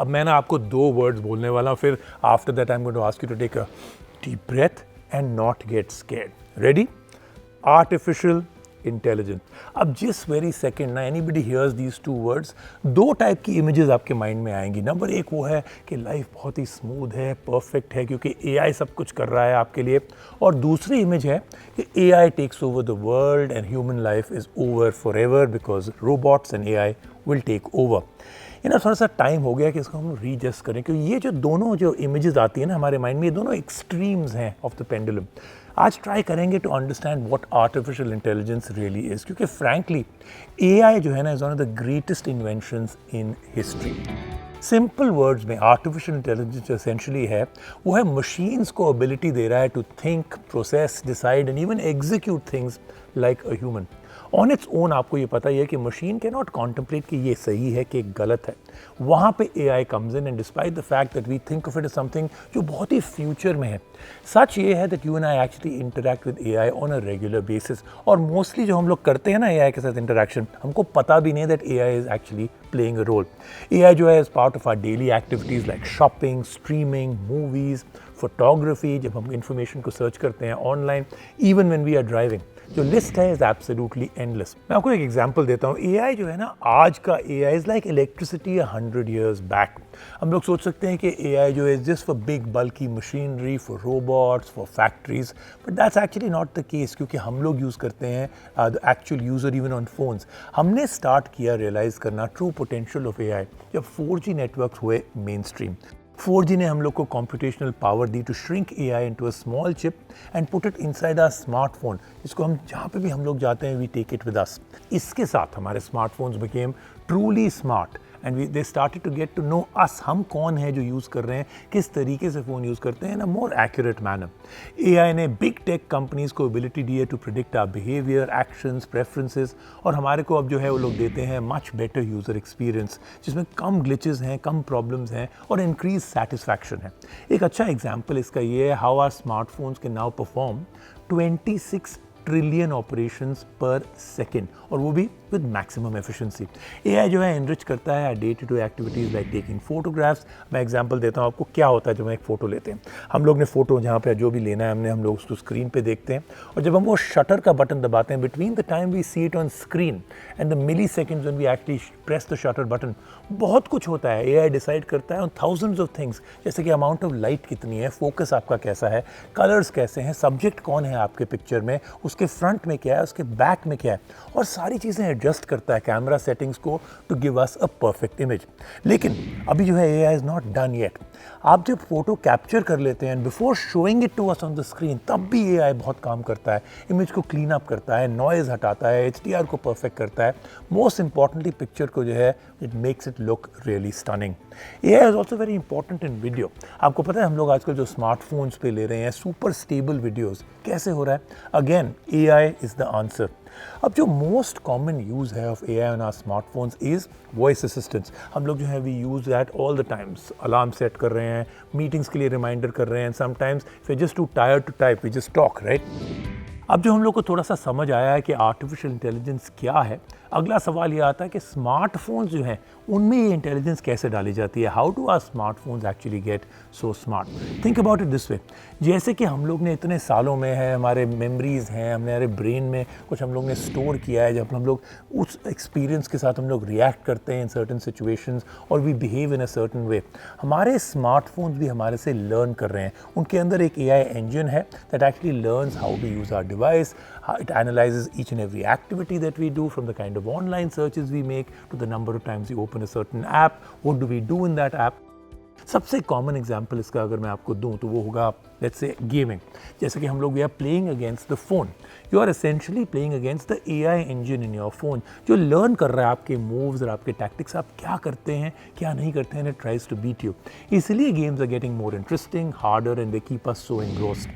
अब मैं ना आपको 2 वर्ड्स बोलने वाला हूँ, फिर after that I am going to ask you to take a deep breath and not get scared. Ready? Artificial intelligence. अब जिस वेरी सेकेंड ना anybody hears these 2 words, 2 type की इमेजेस आपके माइंड में आएंगी। नंबर 1 वो है कि लाइफ बहुत ही स्मूथ है, परफेक्ट है, क्योंकि एआई सब कुछ कर रहा है आपके लिए। और दूसरी इमेज है कि AI takes over the world and human life is over forever because robots and AI will take over. थोड़ा सा टाइम हो गया कि इसको हम रीजस्ट करें, क्योंकि ये जो दोनों जो इमेजेस आती है ना हमारे माइंड में, ये दोनों एक्सट्रीम्स हैं ऑफ द पेंडुलम। आज ट्राई करेंगे to understand what artificial intelligence really is, क्योंकि फ्रैंकली एआई जो है ना is one of the greatest inventions in history. Simple words में आर्टिफिशियल इंटेलिजेंस जो एसेंशियली है वो है मशीन्स को एबिलिटी दे रहा है to think, process, decide and even execute things like a human. On its own आपको ये पता ही है कि मशीन कैन नॉट कॉन्टेम्पलेट कि ये सही है कि गलत है। वहाँ पे AI comes in and despite the fact that we think of it as something जो बहुत ही फ्यूचर में है। सच ये है that you and I actually interact with AI on a regular basis, और मोस्टली जो हम लोग करते हैं ना एआई के साथ इंटरैक्शन, हमको पता भी नहीं that AI is actually playing a role. AI जो है is part of our daily activities like shopping, streaming, movies, photography, जब हम इंफॉर्मेशन को सर्च करते हैं online, even when we are driving. जो लिस्ट है इज एब्सोल्युटली एंडलेस। मैं आपको एक एग्जांपल देता हूँ। एआई जो है ना, आज का AI is like electricity 100 years back. हम लोग सोच सकते हैं कि एआई जो है just for big bulky machinery, for robots, for factories, but that's actually not the case, क्योंकि हम लोग यूज़ करते हैं the actual user even on phones. हमने स्टार्ट किया रियलाइज़ करना ट्रू पोटेंशियल ऑफ एआई जब 4G नेटवर्क्स हुए मेन स्ट्रीम। 4G ने हम लोग को कंप्यूटेशनल पावर दी to shrink AI into a small chip and put it inside our smartphone, जिसको हम जहाँ पे भी हम लोग जाते हैं we take it with us. इसके साथ हमारे smartphones became truly smart and they started to get to know us, हम कौन है जो यूज़ कर रहे हैं, किस तरीके से फ़ोन यूज़ करते हैं in a more accurate manner. AI ने बिग टेक कंपनीज़ को एबिलिटी दी है to predict our behaviour, actions, preferences, और हमारे को अब जो है वो लोग देते हैं मच बेटर यूज़र एक्सपीरियंस, जिसमें कम ग्लिचेस हैं, कम प्रॉब्लम्स हैं और इंक्रीज सेटिस्फैक्शन है। एक अच्छा एग्जाम्पल इसका ये है how our smartphones can now perform 26 trillion operations per second, और वो भी विद मैक्सिमम एफिशिएंसी। एआई जो है एनरिच करता है day to day activities like taking photographs. मैं एग्जांपल देता हूँ आपको। क्या होता है जब हम एक फ़ोटो लेते हैं, हम लोग ने फ़ोटो जहाँ पे जो भी लेना है हमने, हम लोग उसको स्क्रीन पे देखते हैं, और जब हम वो शटर का बटन दबाते हैं, between the time we see it on screen and the milliseconds when we actually press the shutter button, बहुत कुछ होता है। एआई डिसाइड करता है ऑन थाउजेंड्स ऑफ थिंग्स, जैसे कि अमाउंट ऑफ लाइट कितनी है, फोकस आपका कैसा है, कलर्स कैसे हैं, सब्जेक्ट कौन है आपके पिक्चर में, उसके फ्रंट में क्या है, उसके बैक में क्या है, और सारी चीज़ें एडजस्ट करता है कैमरा सेटिंग्स को to give us a perfect image. लेकिन अभी जो है AI is not done yet. आप जब फोटो कैप्चर कर लेते हैं before showing it to us on the screen, तब भी एआई बहुत काम करता है। इमेज को क्लीन अप करता है, नॉइज हटाता है, HDR को परफेक्ट करता है, मोस्ट इंपॉर्टेंटली पिक्चर को जो है it makes it look really stunning. AI is also very important in video. आपको पता है हम लोग आजकल जो स्मार्टफोन्स पे ले रहे हैं सुपर स्टेबल वीडियोज़, कैसे हो रहा है? Again AI is the answer. अब जो मोस्ट कॉमन यूज़ है of AI on our smartphones is voice assistants. हम लोग जो है we use that all the times. Alarm set कर रहे हैं, मीटिंग्स के लिए रिमाइंडर कर रहे हैं, sometimes we just too tired to type, we just talk, right? अब जो हम लोग को थोड़ा सा समझ आया है कि आर्टिफिशियल इंटेलिजेंस क्या है, अगला सवाल ये आता है कि स्मार्टफोन्स जो हैं उनमें ये इंटेलिजेंस कैसे डाली जाती है। How do our smartphones actually get so smart? Think about it this way, जैसे कि हम लोग ने इतने सालों में है, हमारे मेमोरीज हैं, हमारे ब्रेन में कुछ हम लोग ने स्टोर किया है, जब हम लोग उस एक्सपीरियंस के साथ हम लोग रिएक्ट करते हैं इन सर्टन सिचुएशंस और we behave in a certain way. हमारे स्मार्टफोन्स भी हमारे से लर्न कर रहे हैं। उनके अंदर एक एआई इंजन है that actually learns how to use our device, it analyzes each and every activity that we do, from the kind of online searches we make to the number of times we open a certain app, what do we do in that app. सबसे common example इसका अगर मैं आपको दूं तो वो होगा let's say gaming. जैसे कि हम लोग we are playing against the phone, you are essentially playing against the AI engine in your phone, जो लर्न कर रहा है आपके मूव्स और आपके टैक्टिक्स, आप क्या करते हैं क्या नहीं करते हैं, and it tries to beat you. इसलिए games are getting more interesting, harder and they keep us so engrossed.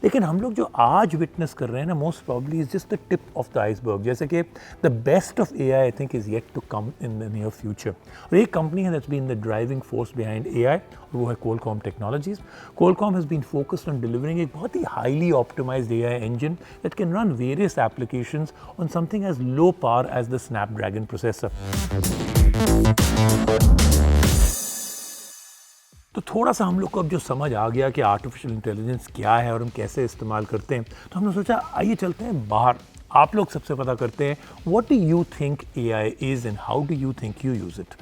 लेकिन हम लोग जो आज विटनेस कर रहे हैं ना, most probably is just the tip of the iceberg. जैसे कि the best of AI I think is yet to come in the near future. और एक कंपनी है that's been the driving force behind AI, वो है Qualcomm technologies. Qualcomm has been focused on delivering एक बहुत ही highly optimised AI engine that can run various applications on something as low power as the Snapdragon processor. तो थोड़ा सा हम लोग को अब जो समझ आ गया कि आर्टिफिशियल इंटेलिजेंस क्या है और हम कैसे इस्तेमाल करते हैं, तो हमने सोचा आइए चलते हैं बाहर, आप लोग सबसे पता करते हैं what do you think AI is and how do you think you use it.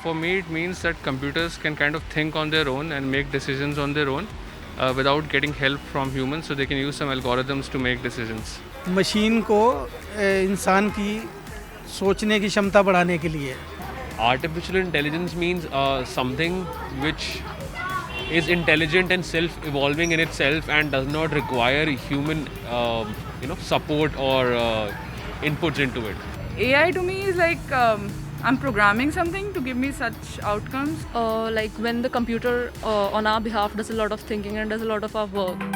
For me, it means that computers can kind of think on their own and make decisions on their own without getting help from humans, so they can use some algorithms to make decisions. Machine को इंसान की सोचने की क्षमता बढ़ाने के लिए। Artificial intelligence means something which is intelligent and self-evolving in itself and does not require human, support or inputs into it. AI to me is like I'm programming something to give me such outcomes. Like when the computer on our behalf does a lot of thinking and does a lot of our work.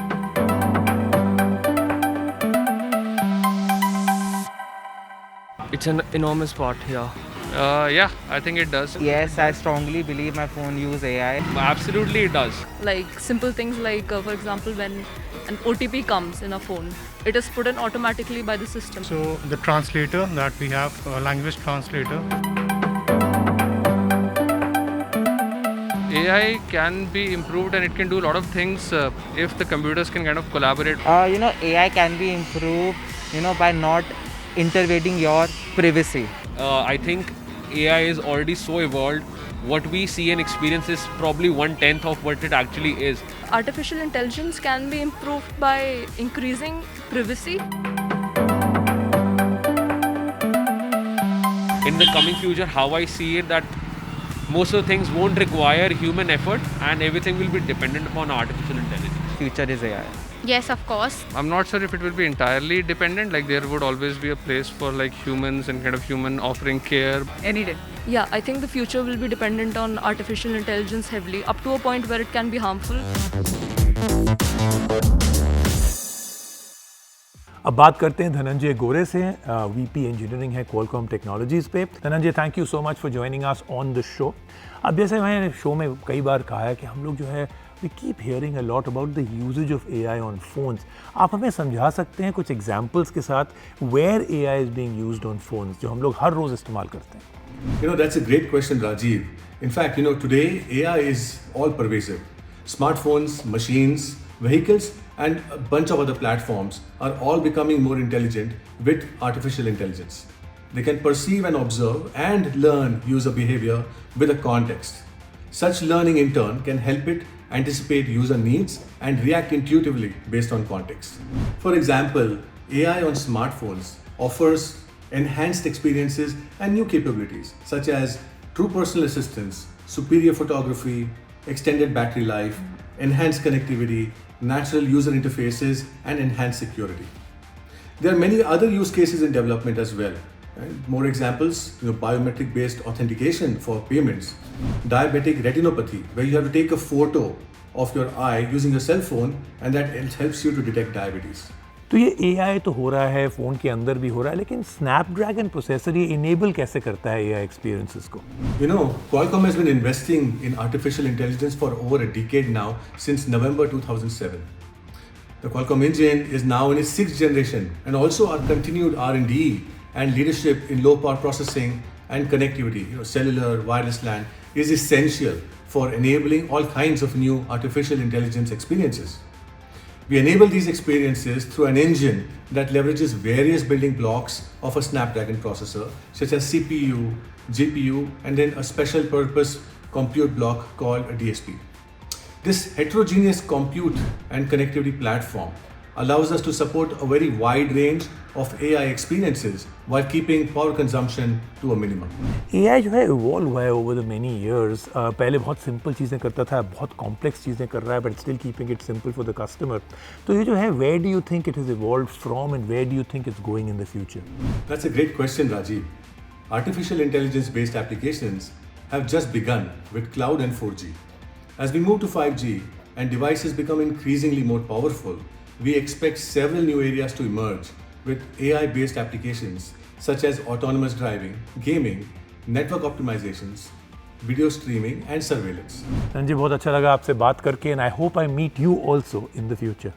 It's an enormous part here. Yeah, I think it does. Yes, I strongly believe my phone use AI. Absolutely, it does. Like simple things like, for example, when an OTP comes in a phone, it is put in automatically by the system. So the translator that we have, language translator. AI can be improved and it can do a lot of things if the computers can kind of collaborate. AI can be improved, by not intervening your privacy. I think AI is already so evolved. What we see and experience is probably 1/10 of what it actually is. Artificial intelligence can be improved by increasing privacy. In the coming future, how I see it, that most of the things won't require human effort and everything will be dependent upon artificial intelligence. Future is AI. Yes, of course. I'm not sure if it will be entirely dependent, like there would always be a place for like humans and kind of human offering care. Any day. Yeah, I think the future will be dependent on artificial intelligence heavily, up to a point where it can be harmful. अब बात करते हैं धनंजय गोरे से, VP engineering है Qualcomm technologies पे। Dhananjay, thank you so much for joining us on the show. अब जैसे मैंने शो में कई बार कहा है कि हम लोग जो है we keep hearing a lot about the usages of AI on phones. आप हमें समझा सकते हैं कुछ एग्जांपल्स के साथ where AI is being used on phones जो हम लोग हर रोज़ इस्तेमाल करते हैं? That's a great question, Rajiv. In fact, today AI is all pervasive. Smartphones, machines, vehicles, and a bunch of other platforms are all becoming more intelligent with artificial intelligence. They can perceive and observe and learn user behavior with a context. Such learning in turn can help it anticipate user needs and react intuitively based on context. For example, AI on smartphones offers enhanced experiences and new capabilities such as true personal assistance, superior photography, extended battery life, enhanced connectivity, natural user interfaces, and enhanced security. There are many other use cases in development as well. Right? More examples, biometric based authentication for payments, diabetic retinopathy, where you have to take a photo of your eye using your cell phone and that helps you to detect diabetes. तो ये AI तो हो रहा है, phone के अंदर भी हो रहा है, लेकिन स्नैपड्रैगन प्रोसेसर ये इनेबल कैसे करता है AI एक्सपीरियंसेस को? Qualcomm has been investing in artificial intelligence for over a decade now, since November 2007. The Qualcomm engine is now in its 6th generation, and also our continued R&D and leadership in low power processing and connectivity, cellular, wireless LAN, is essential for enabling all kinds of new artificial intelligence experiences. We enable these experiences through an engine that leverages various building blocks of a Snapdragon processor, such as CPU, GPU, and then a special purpose compute block called a DSP. This heterogeneous compute and connectivity platform allows us to support a very wide range of AI experiences while keeping power consumption to a minimum. AI जो है evolve हुआ है over the many years. पहले बहुत simple चीज़ें करता था, बहुत कॉम्प्लेक्स चीज़ें कर रहा है, but still keeping it simple for the customer. तो ये जो है, where do you think it has evolved from and where do you think it's going in the future? That's a great question, Rajiv. Artificial intelligence based applications have just begun with cloud and 4G. As we move to 5G and devices become increasingly more powerful, we expect several new areas to emerge with AI-based applications such as autonomous driving, gaming, network optimizations, video streaming, and surveillance. Sanjay, बहुत अच्छा लगा आपसे बात करके, and I hope I meet you also in the future.